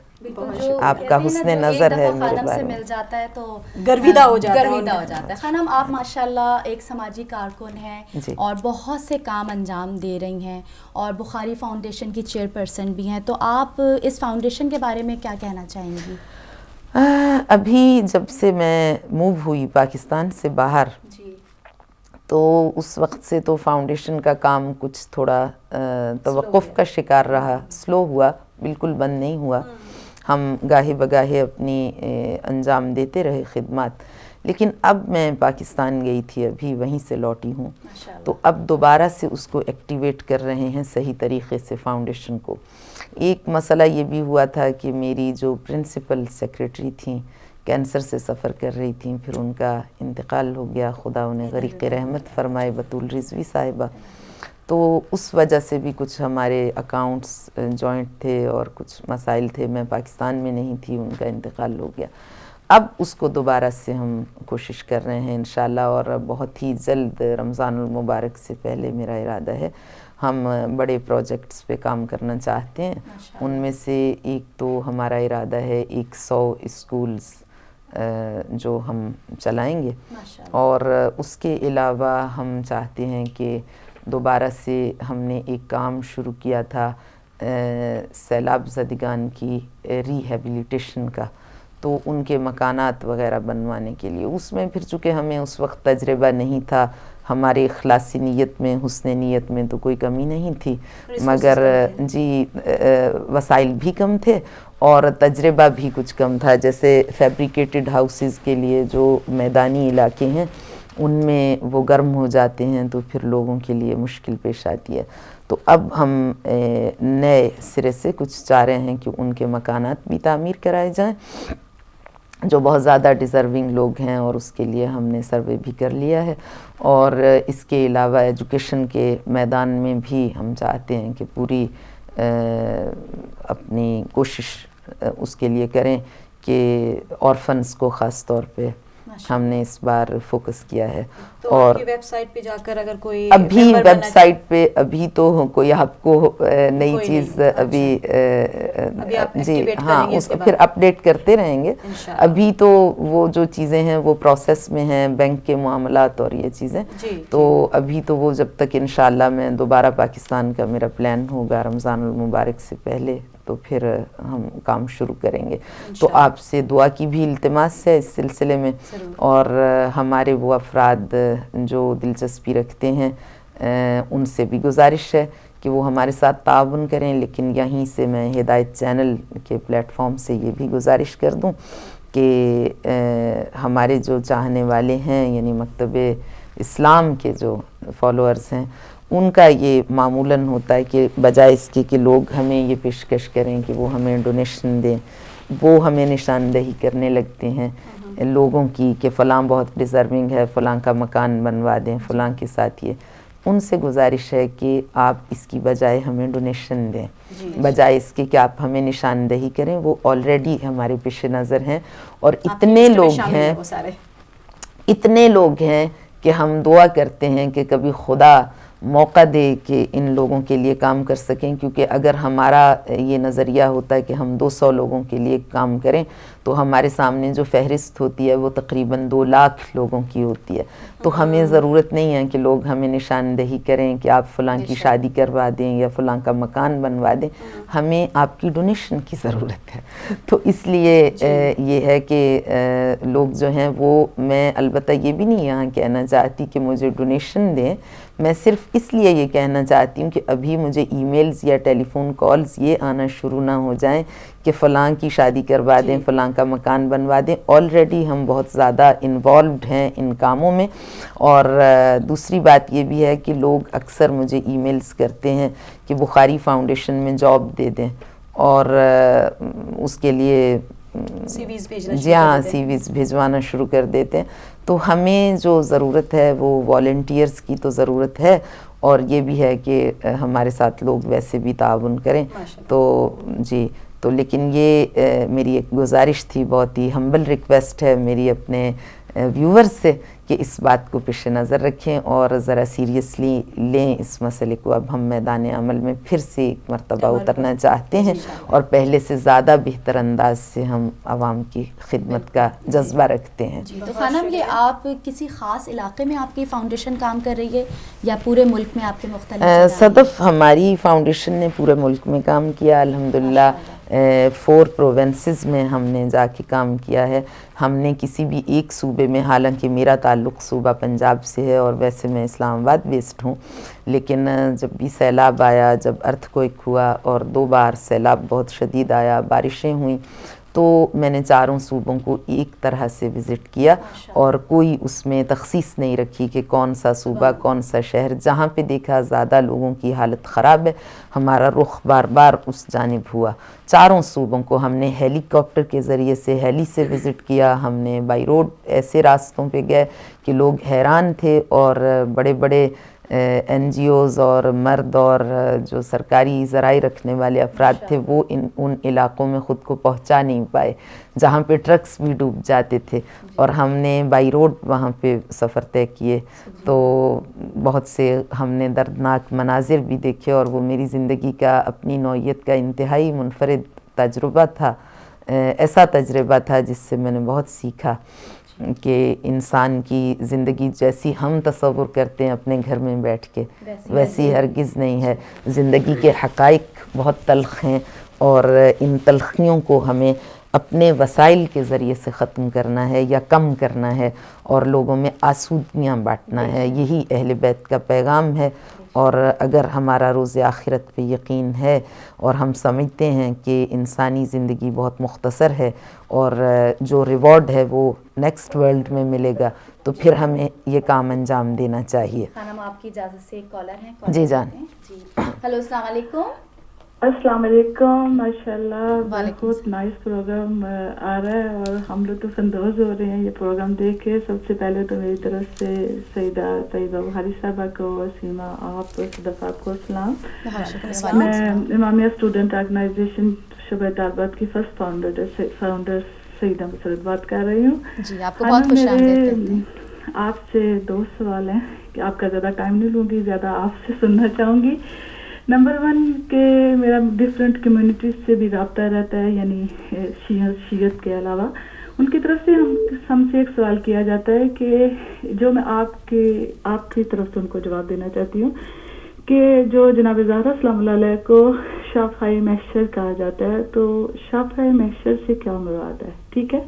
آپ کا حسن نظر ہے میرے بارے میں. مل جاتا ہے تو گرویدہ ہو جاتا ہے. خانم, آپ ماشاءاللہ ایک سماجی کارکن ہیں اور بہت سے کام انجام دے رہی ہیں, اور بخاری فاؤنڈیشن کی چیئر پرسن بھی ہیں, تو آپ اس فاؤنڈیشن کے بارے میں کیا کہنا چاہیں گی؟ ابھی جب سے میں موو ہوئی پاکستان سے باہر, تو اس وقت سے تو فاؤنڈیشن کا کام کچھ تھوڑا توقف کا شکار رہا, سلو ہوا, بالکل بند نہیں ہوا. ہم گاہے بگاہے اپنی انجام دیتے رہے خدمات. لیکن اب میں پاکستان گئی تھی, ابھی وہیں سے لوٹی ہوں, تو اب دوبارہ سے اس کو ایکٹیویٹ کر رہے ہیں صحیح طریقے سے فاؤنڈیشن کو. ایک مسئلہ یہ بھی ہوا تھا کہ میری جو پرنسپل سیکریٹری تھیں کینسر سے سفر کر رہی تھیں, پھر ان کا انتقال ہو گیا, خدا انہیں غریق رحمت فرمائے, بطول رضوی صاحبہ. تو اس وجہ سے بھی کچھ ہمارے اکاؤنٹس جوائنٹ تھے اور کچھ مسائل تھے, میں پاکستان میں نہیں تھی, ان کا انتقال ہو گیا. اب اس کو دوبارہ سے ہم کوشش کر رہے ہیں انشاءاللہ، اور بہت ہی جلد رمضان المبارک سے پہلے میرا ارادہ ہے ہم بڑے پروجیکٹس پہ کام کرنا چاہتے ہیں. ان میں سے ایک تو ہمارا ارادہ ہے 100 اسکولز جو ہم چلائیں گے، اور اس کے علاوہ ہم چاہتے ہیں کہ دوبارہ سے ہم نے ایک کام شروع کیا تھا سیلاب زدگان کی ریہیبلیٹیشن کا، تو ان کے مکانات وغیرہ بنوانے کے لیے. اس میں پھر چونکہ ہمیں اس وقت تجربہ نہیں تھا، ہمارے اخلاصی نیت میں، حسن نیت میں تو کوئی کمی نہیں تھی، مگر جی وسائل بھی کم تھے اور تجربہ بھی کچھ کم تھا. جیسے فیبریکیٹڈ ہاؤسز کے لیے جو میدانی علاقے ہیں ان میں وہ گرم ہو جاتے ہیں تو پھر لوگوں کے لیے مشکل پیش آتی ہے. تو اب ہم نئے سرے سے کچھ چاہ رہے ہیں کہ ان کے مکانات بھی تعمیر کرائے جائیں جو بہت زیادہ ڈیزرونگ لوگ ہیں، اور اس کے لیے ہم نے سروے بھی کر لیا ہے. اور اس کے علاوہ ایجوکیشن کے میدان میں بھی ہم چاہتے ہیں کہ پوری اپنی کوشش اس کے لیے کریں کہ آرفنس کو خاص طور پہ ہم نے اس بار فوکس کیا ہے. تو اور ویب سائٹ پہ جا کر اگر کوئی ابھی ویب سائٹ پہ ابھی تو کوئی آپ کو نئی چیز ابھی جی ہاں اس کو پھر اپڈیٹ کرتے رہیں گے. ابھی تو وہ جو چیزیں ہیں وہ پروسیس میں ہیں، بینک کے معاملات اور یہ چیزیں، تو ابھی تو وہ جب تک انشاءاللہ میں دوبارہ پاکستان کا میرا پلان ہوگا رمضان المبارک سے پہلے تو پھر ہم کام شروع کریں گے. تو آپ سے دعا کی بھی التماس ہے اس سلسلے میں، اور ہمارے وہ افراد جو دلچسپی رکھتے ہیں ان سے بھی گزارش ہے کہ وہ ہمارے ساتھ تعاون کریں. لیکن یہیں سے میں ہدایت چینل کے پلیٹ فارم سے یہ بھی گزارش کر دوں کہ ہمارے جو چاہنے والے ہیں، یعنی مکتب اسلام کے جو فالوورز ہیں، ان کا یہ معمولاً ہوتا ہے کہ بجائے اس کے کہ لوگ ہمیں یہ پیشکش کریں کہ وہ ہمیں ڈونیشن دیں، وہ ہمیں نشاندہی کرنے لگتے ہیں لوگوں کی کہ فلاں بہت ڈیزرونگ ہے، فلاں کا مکان بنوا دیں، فلاں کے ساتھ یہ. ان سے گزارش ہے کہ آپ اس کی بجائے ہمیں ڈونیشن دیں، بجائے اس کے کہ آپ ہمیں نشاندہی کریں. وہ آلریڈی ہمارے پیش نظر ہیں، اور اتنے لوگ ہیں کہ ہم دعا کرتے ہیں کہ کبھی خدا موقع دے کہ ان لوگوں کے لیے کام کر سکیں. کیونکہ اگر ہمارا یہ نظریہ ہوتا ہے کہ ہم 200 لوگوں کے لیے کام کریں تو ہمارے سامنے جو فہرست ہوتی ہے وہ تقریباً 2 لاکھ لوگوں کی ہوتی ہے. تو ہمیں ضرورت نہیں ہے کہ لوگ ہمیں نشاندہی کریں کہ آپ فلاں کی شادی کروا دیں یا فلاں کا مکان بنوا دیں، ہمیں آپ کی ڈونیشن کی ضرورت ہے. تو اس لیے یہ ہے کہ لوگ جو ہیں وہ، میں البتہ یہ بھی نہیں یہاں کہنا چاہتی کہ مجھے ڈونیشن دیں، میں صرف اس لیے یہ کہنا چاہتی ہوں کہ ابھی مجھے ای میلز یا ٹیلی فون کالز یہ آنا شروع نہ ہو جائیں کہ فلاں کی شادی کروا دیں، فلاں کا مکان بنوا دیں. آلریڈی ہم بہت زیادہ انوالوڈ ہیں ان کاموں میں. اور دوسری بات یہ بھی ہے کہ لوگ اکثر مجھے ای میلز کرتے ہیں کہ بخاری فاؤنڈیشن میں جاب دے دیں، اور اس کے لیے جی ہاں سی ویز بھیجوانا شروع کر دیتے ہیں. تو ہمیں جو ضرورت ہے وہ والنٹیئرز کی تو ضرورت ہے، اور یہ بھی ہے کہ ہمارے ساتھ لوگ ویسے بھی تعاون کریں. تو جی تو لیکن یہ میری ایک گزارش تھی، بہت ہی ہمبل ریکویسٹ ہے میری اپنے ویورز سے کہ اس بات کو پیش نظر رکھیں اور ذرا سیریسلی لیں اس مسئلے کو. اب ہم میدان عمل میں پھر سے ایک مرتبہ اترنا چاہتے ہیں، اور پہلے سے زیادہ بہتر انداز سے ہم عوام کی خدمت کا جذبہ رکھتے ہیں. تو خانم، یہ آپ کسی خاص علاقے میں آپ کی فاؤنڈیشن کام کر رہی ہے یا پورے ملک میں آپ کے مختلف؟ صدف ہماری فاؤنڈیشن نے پورے ملک میں کام کیا الحمدللہ. 4 پروونسز میں ہم نے جا کے کام کیا ہے. ہم نے کسی بھی ایک صوبے میں، حالانکہ میرا تعلق صوبہ پنجاب سے ہے اور ویسے میں اسلام آباد بیسڈ ہوں، لیکن جب بھی سیلاب آیا، جب ارتھ کوئک ہوا اور 2 بار سیلاب بہت شدید آیا، بارشیں ہوئیں، تو میں نے 4 صوبوں کو ایک طرح سے وزٹ کیا، اور کوئی اس میں تخصیص نہیں رکھی کہ کون سا صوبہ کون سا شہر. جہاں پہ دیکھا زیادہ لوگوں کی حالت خراب ہے، ہمارا رخ بار بار اس جانب ہوا. 4 صوبوں کو ہم نے ہیلی کاپٹر کے ذریعے سے، ہیلی سے وزٹ کیا. ہم نے بائی روڈ ایسے راستوں پہ گئے کہ لوگ حیران تھے، اور بڑے بڑے این جی اوز اور مرد اور جو سرکاری ذرائع رکھنے والے افراد تھے وہ ان علاقوں میں خود کو پہنچا نہیں پائے جہاں پہ ٹرکس بھی ڈوب جاتے تھے، اور ہم نے بائی روڈ وہاں پہ سفر طے کیے، تو بہت سے ہم نے دردناک مناظر بھی دیکھے، اور وہ میری زندگی کا اپنی نوعیت کا انتہائی منفرد تجربہ تھا، ایسا تجربہ تھا جس سے میں نے بہت سیکھا کہ انسان کی زندگی جیسی ہم تصور کرتے ہیں اپنے گھر میں بیٹھ کے ویسی ہرگز نہیں ہے. زندگی کے حقائق بہت تلخ ہیں، اور ان تلخیوں کو ہمیں اپنے وسائل کے ذریعے سے ختم کرنا ہے یا کم کرنا ہے، اور لوگوں میں آسودگیاں بانٹنا ہے. یہی اہل بیت کا پیغام ہے. اور اگر ہمارا روز آخرت پہ یقین ہے اور ہم سمجھتے ہیں کہ انسانی زندگی بہت مختصر ہے اور جو ریوارڈ ہے وہ نیکسٹ ورلڈ میں ملے گا، تو پھر ہمیں یہ کام انجام دینا چاہیے. خانم آپ کی اجازت سے ایک کالر ہیں. جی جان. جی ہلو، السلام علیکم. السلام علیکم. ماشاء اللہ بہت نائس پروگرام آ رہا ہے اور ہم لطف اندوز ہو رہے ہیں یہ پروگرام دیکھ کے. سب سے پہلے تو میری طرف سے سیدہ طیبہ بخاری صاحبہ کو، سیما آپ، صدف آپ کو سلام. میں امامیہ اسٹوڈنٹ آرگنائزیشن شعبہ طالبات کی فرسٹ فاؤنڈر سیدہ مسرت بات کر رہی ہوں. جی آپ کو بہت خوش آمدید. آپ سے 2 سوال ہیں کہ آپ کا زیادہ ٹائم نہیں لوں گی، زیادہ آپ سے سننا چاہوں گی. نمبر 1 کہ میرا ڈفرینٹ کمیونٹیز سے بھی رابطہ رہتا ہے، یعنی شیعت کے علاوہ ان کی طرف سے ہم سے ایک سوال کیا جاتا ہے کہ جو میں آپ کی طرف سے ان کو جواب دینا چاہتی ہوں کہ جو جناب زہرا سلام اللہ علیہ کو شافعی محشر کہا جاتا ہے، تو شافعی محشر سے کیا مراد ہے؟ ٹھیک ہے.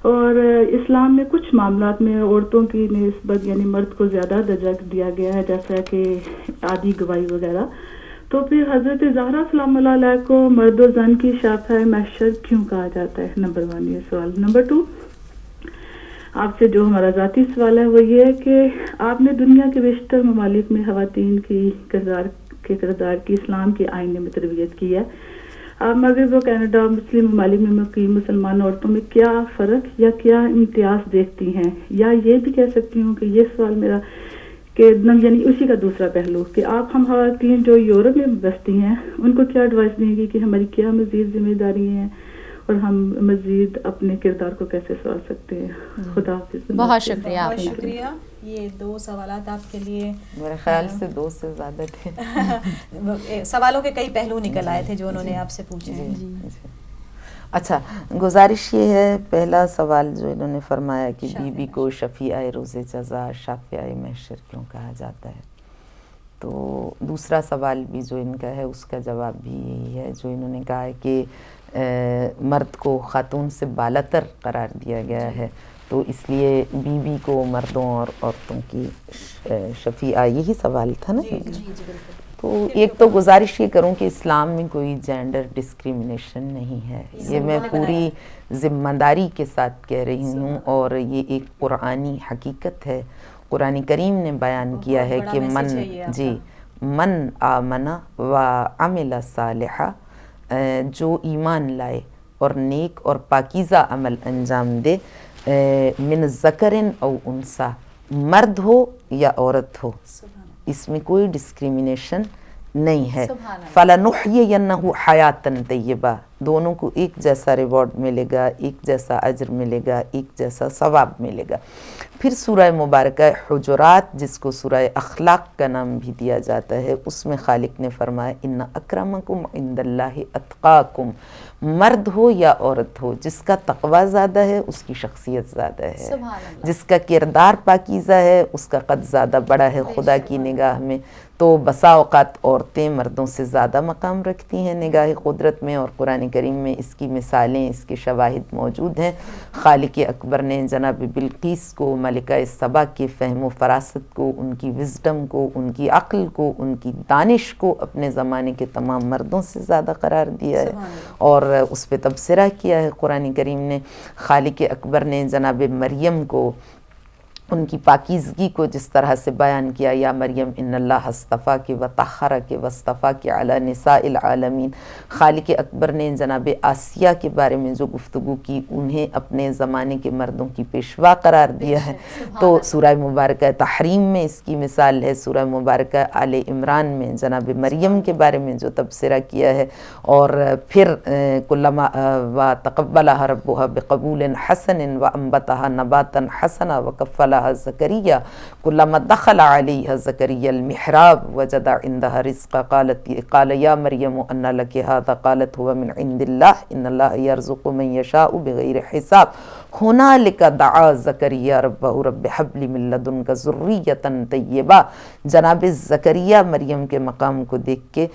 اور اسلام میں کچھ معاملات میں عورتوں کی نسبت یعنی مرد کو زیادہ درجہ دیا گیا ہے، جیسا کہ عادی گواہی وغیرہ. تو پھر حضرت زہرا سلام اللہ علیہ کو مرد و زن کی شافعی محشر کیوں کہا جاتا ہے؟ نمبر 1 یہ سوال. نمبر 2 آپ سے جو ہمارا ذاتی سوال ہے وہ یہ ہے کہ آپ نے دنیا کے بیشتر ممالک میں خواتین کی کردار کی اسلام کے آئینے میں تربیت کی ہے. آپ مغرب و کینیڈا مسلم ممالک میں مقیم مسلمان عورتوں میں کیا فرق یا کیا امتیاز دیکھتی ہیں؟ یا یہ بھی کہہ سکتی ہوں کہ یہ سوال میرا کہ یعنی اسی کا دوسرا پہلو کہ آپ ہم خواتین جو یورپ میں بستی ہیں ان کو کیا ایڈوائس دیں گی کہ ہماری کیا مزید ذمہ داری ہیں اور ہم مزید اپنے کردار کو کیسے سنوار سکتے ہیں؟ خدا حافظ. بہت شکریہ. بہت شکریہ. یہ 2 سوالات آپ کے لیے میرے خیال سے 2 سے زیادہ تھے. سوالوں کے کئی پہلو نکل آئے تھے جو انہوں نے آپ سے پوچھے ہیں. اچھا، گزارش یہ ہے، پہلا سوال جو انہوں نے فرمایا کہ بی بی کو شفیع روز جزا شافعہ محشر کیوں کہا جاتا ہے، تو دوسرا سوال بھی جو ان کا ہے اس کا جواب بھی یہی ہے جو انہوں نے کہا ہے کہ مرد کو خاتون سے بالاتر قرار دیا گیا ہے، تو اس لیے بی بی کو مردوں اور عورتوں کی شفیع، یہی سوال تھا نا. تو ایک تو گزارش یہ کروں کہ اسلام میں کوئی جینڈر ڈسکریمنیشن نہیں ہے، یہ میں پوری ذمہ داری کے ساتھ کہہ رہی ہوں، اور یہ ایک قرآنی حقیقت ہے. قرآن کریم نے بیان کیا ہے کہ من آمن و عمل صالحا، جو ایمان لائے اور نیک اور پاکیزہ عمل انجام دے، من ذکر او انثی، مرد ہو یا عورت ہو، اس میں کوئی ڈسکریمنیشن نہیں ہے. فَلَنُحْيِيَنَّهُ حَيَاتًا طَيِّبَةً، دونوں کو ایک جیسا ریوارڈ ملے گا، ایک جیسا اجر ملے گا، ایک جیسا ثواب ملے گا. پھر سورہ مبارکہ حجرات، جس کو سورہ اخلاق کا نام بھی دیا جاتا ہے، اس میں خالق نے فرمایا ان اکرمکم عند اللہ اتقاکم، مرد ہو یا عورت ہو، جس کا تقوی زیادہ ہے اس کی شخصیت زیادہ ہے، جس کا کردار پاکیزہ ہے اس کا قد زیادہ بڑا ہے خدا کی نگاہ میں. تو بسا اوقات عورتیں مردوں سے زیادہ مقام رکھتی ہیں نگاہ قدرت میں، اور قرآن کریم میں اس کی مثالیں، اس کے شواہد موجود ہیں. خالق اکبر نے جناب بلقیس کو، ملکہ سبا کے فہم و فراست کو، ان کی وزڈم کو، ان کی عقل کو، ان کی دانش کو اپنے زمانے کے تمام مردوں سے زیادہ قرار دیا ہے اور اس پہ تبصرہ کیا ہے. قرآن کریم نے خالق اکبر نے جناب مریم کو ان کی پاکیزگی کو جس طرح سے بیان کیا، یا مریم ان اللہ اصطفیٰ کے و طہرہ کے وصطفیٰ کے علی نساء العالمین. خالق اکبر نے جناب آسیہ کے بارے میں جو گفتگو کی، انہیں اپنے زمانے کے مردوں کی پیشوا قرار دیا ہے. تو سورہ مبارکہ تحریم میں اس کی مثال ہے، سورہ مبارکہ آل عمران میں جناب مریم کے بارے میں جو تبصرہ کیا ہے، اور پھر کلما و تقبلها ربها بقبول حسن وانبتها نباتا حسنا وکفلها زکریہ کلما دخل علیہ زکریہ المحراب وجد عندها رزقا قال یا مریم ان لک هذا قالت هو من عند اللہ ان اللہ یرزق من یشاء بغیر حساب. ہنالک دعا زکریہ ربہ رب حب لی من لدنک ذریۃ طیبہ. جناب زکریہ مریم کے مقام کو دیکھ کے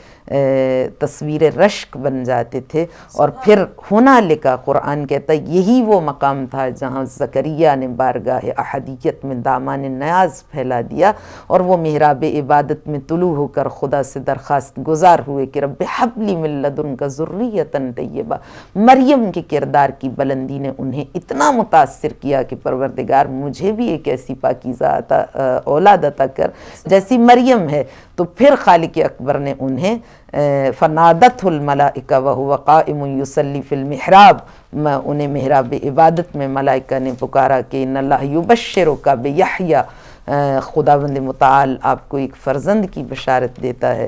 تصویر رشک بن جاتے تھے، اور پھر ہنالک قرآن کہتا ہے یہی وہ مقام تھا جہاں زکریہ نے بارگاہ احدیت میں دامان نیاز پھیلا دیا، اور وہ محراب عبادت میں طلوع ہو کر خدا سے درخواست گزار ہوئے کہ رب حب لی من لدنک ذریۃ طیبہ. مریم کے کردار کی بلندی نے انہیں اتنا متاثر کیا کہ پروردگار مجھے بھی ایک ایسی پاکیزہ اولاد عطا کر جیسی مریم ہے. تو پھر خالق اکبر نے انہیں فنادتہ الملائکہ وہو قائم یصلی فی المحراب، انہیں محراب عبادت میں ملائکہ نے پکارا کہ ان اللہ یبشرک بیحییٰ، خداوند متعال آپ کو ایک فرزند کی بشارت دیتا ہے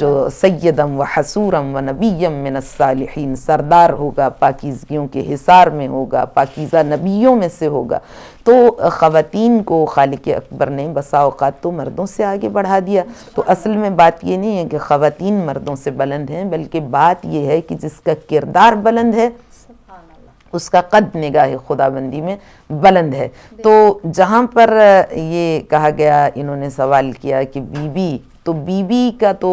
جو سیدم و حسورم و نبیم من الصالحین، سردار ہوگا، پاکیزگیوں کے حصار میں ہوگا، پاکیزہ نبیوں میں سے ہوگا. تو خواتین کو خالق اکبر نے بسا اوقات تو مردوں سے آگے بڑھا دیا. تو اصل میں بات یہ نہیں ہے کہ خواتین مردوں سے بلند ہیں، بلکہ بات یہ ہے کہ جس کا کردار بلند ہے اس کا قد نگاہ خداوندی میں بلند ہے. تو جہاں پر یہ کہا گیا، انہوں نے سوال کیا کہ بی بی، تو بی بی کا تو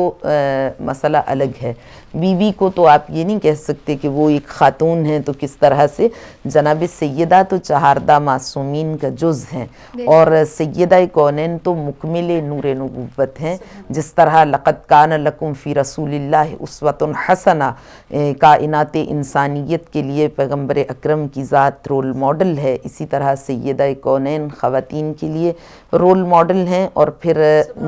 مسئلہ الگ ہے. بی بی کو تو آپ یہ نہیں کہہ سکتے کہ وہ ایک خاتون ہیں، تو کس طرح سے جناب سیدہ تو چہاردہ معصومین کا جز ہیں، اور سیدہ کونین تو مکمل نور نبوت ہیں. جس طرح لقد کان لکم فی رسول اللہ اسوۃ حسنہ، کائنات انسانیت کے لیے پیغمبر اکرم کی ذات رول ماڈل ہے، اسی طرح سیدہ کونین خواتین کے لیے رول ماڈل ہیں، اور پھر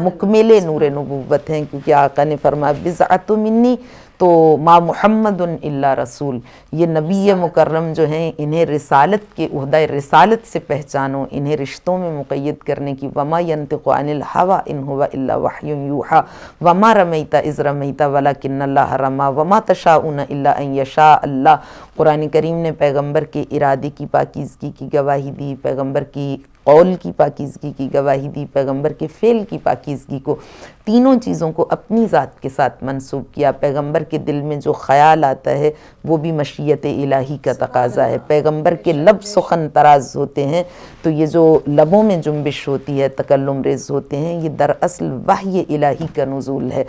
مکمل نور نبوت ہیں، کیونکہ آقا نے فرمایا بضعۃ منی، تو ما محمد الا رسول، یہ نبی مکرم جو ہیں انہیں رسالت کے عہدہ رسالت سے پہچانو، انہیں رشتوں میں مقید کرنے کی. وما ینطق عن الہوی ان هو الا وحی یوحی وما رمیت اذ رمیت ولکن اللہ رمی وما تشاءون الا ان یشاء اللہ. قرآن کریم نے پیغمبر کے ارادے کی پاکیزگی کی گواہی دی، پیغمبر کی قول کی پاکیزگی کی گواہی دی، پیغمبر کے فعل کی پاکیزگی کو، تینوں چیزوں کو اپنی ذات کے ساتھ منسوب کیا. پیغمبر کے دل میں جو خیال آتا ہے وہ بھی مشیت الہی کا تقاضا ہے. پیغمبر کے لب سخن تراز ہوتے ہیں، تو یہ جو لبوں میں جنبش ہوتی ہے، تکلم ریز ہوتے ہیں، یہ دراصل وحی الہی کا نزول ہے.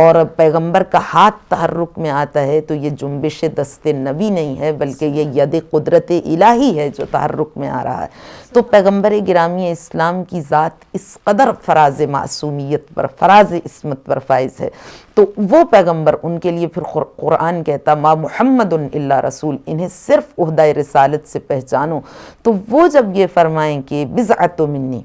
اور پیغمبر کا ہاتھ تحرک میں آتا ہے تو یہ جنبش دست نبی نہیں ہے، بلکہ یہ ید قدرت الہی ہے جو تحرک میں آ رہا ہے. تو پیغمبر گرامی اسلام کی ذات اس قدر فراز معصومیت پر، فراز عصمت پر فائز ہے. تو وہ پیغمبر، ان کے لیے پھر قرآن کہتا ما محمد الا رسول، انہیں صرف عہدہ رسالت سے پہچانو. تو وہ جب یہ فرمائیں کہ بضعۃ منی،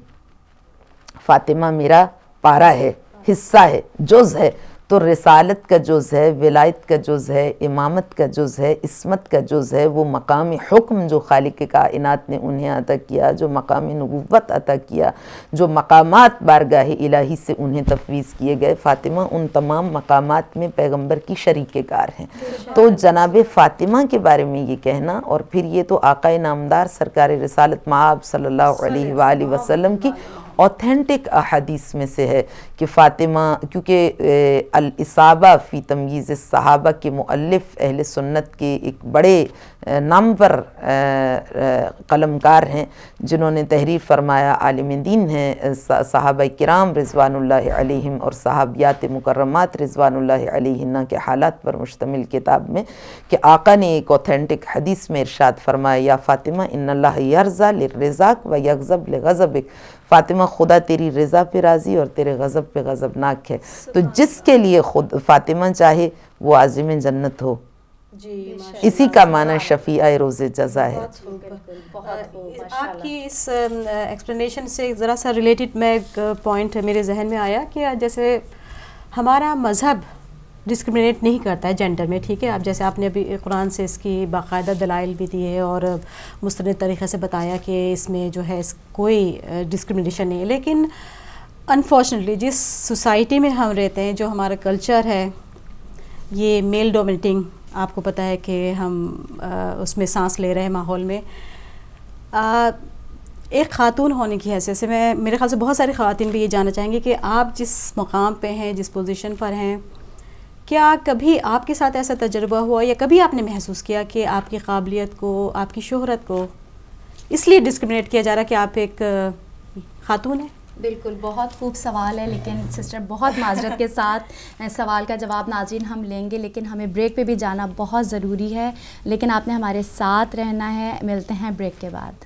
فاطمہ میرا پارا ہے، حصہ ہے، جز ہے، تو رسالت کا جز ہے، ولایت کا جز ہے، امامت کا جز ہے، عصمت کا جز ہے. وہ مقام حکم جو خالق کائنات نے انہیں عطا کیا، جو مقام نبوت عطا کیا، جو مقامات بارگاہ الہی سے انہیں تفویض کیے گئے، فاطمہ ان تمام مقامات میں پیغمبر کی شریک کار ہیں. تو جناب فاطمہ کے بارے میں یہ کہنا، اور پھر یہ تو آقا نامدار سرکار رسالت مآب صلی اللہ علیہ وآلہ وسلم کی اوتھینٹک احادیث میں سے ہے کہ فاطمہ، کیونکہ الاصابہ فی تمییز الصحابہ کے مؤلف اہل سنت کے ایک بڑے نامور قلمکار ہیں، جنہوں نے تحریر فرمایا، عالم دین ہیں، صحابہ کرام رضوان اللہ علیہم اور صحابیات مکرمات رضوان اللہ علیہن کے حالات پر مشتمل کتاب میں، کہ آقا نے ایک اوتھینٹک حدیث میں ارشاد فرمایا یا فاطمہ ان اللہ یرضی للرضاک و یغضب لغضبک، فاطمہ خدا تیری رضا پہ راضی اور تیرے غضب پہ غضبناک ہے. تو جس کے لیے خود فاطمہ چاہے وہ عازم جنت ہو، جی اسی کا معنی شفیع روز جزا ہے. آپ کی اس ایکسپلینیشن سے ذرا سا ریلیٹڈ میں ایک پوائنٹ میرے ذہن میں آیا کہ جیسے ہمارا مذہب ڈسکرمنیٹ نہیں کرتا ہے جینڈر میں, ٹھیک ہے, آپ جیسے آپ نے ابھی قرآن سے اس کی باقاعدہ دلائل بھی دی ہے اور مستند طریقے سے بتایا کہ اس میں جو ہے کوئی ڈسکرمنیشن نہیں ہے, لیکن انفارچونیٹلی جس سوسائٹی میں ہم رہتے ہیں, جو ہمارا کلچر ہے یہ میل ڈومینیٹنگ, آپ کو پتہ ہے کہ ہم اس میں سانس لے رہے ہیں ماحول میں. ایک خاتون ہونے کی حیثیت سے میں, میرے خیال سے بہت ساری خواتین بھی یہ جاننا چاہیں گے کہ آپ جس مقام پہ ہیں, جس پوزیشن پر ہیں, کیا کبھی آپ کے ساتھ ایسا تجربہ ہوا یا کبھی آپ نے محسوس کیا کہ آپ کی قابلیت کو, آپ کی شہرت کو اس لیے ڈسکرمنیٹ کیا جا رہا کہ آپ ایک خاتون ہیں؟ بالکل, بہت خوب سوال ہے, لیکن سسٹر بہت معذرت کے ساتھ سوال کا جواب ناظرین ہم لیں گے, لیکن ہمیں بریک پہ بھی جانا بہت ضروری ہے, لیکن آپ نے ہمارے ساتھ رہنا ہے. ملتے ہیں بریک کے بعد.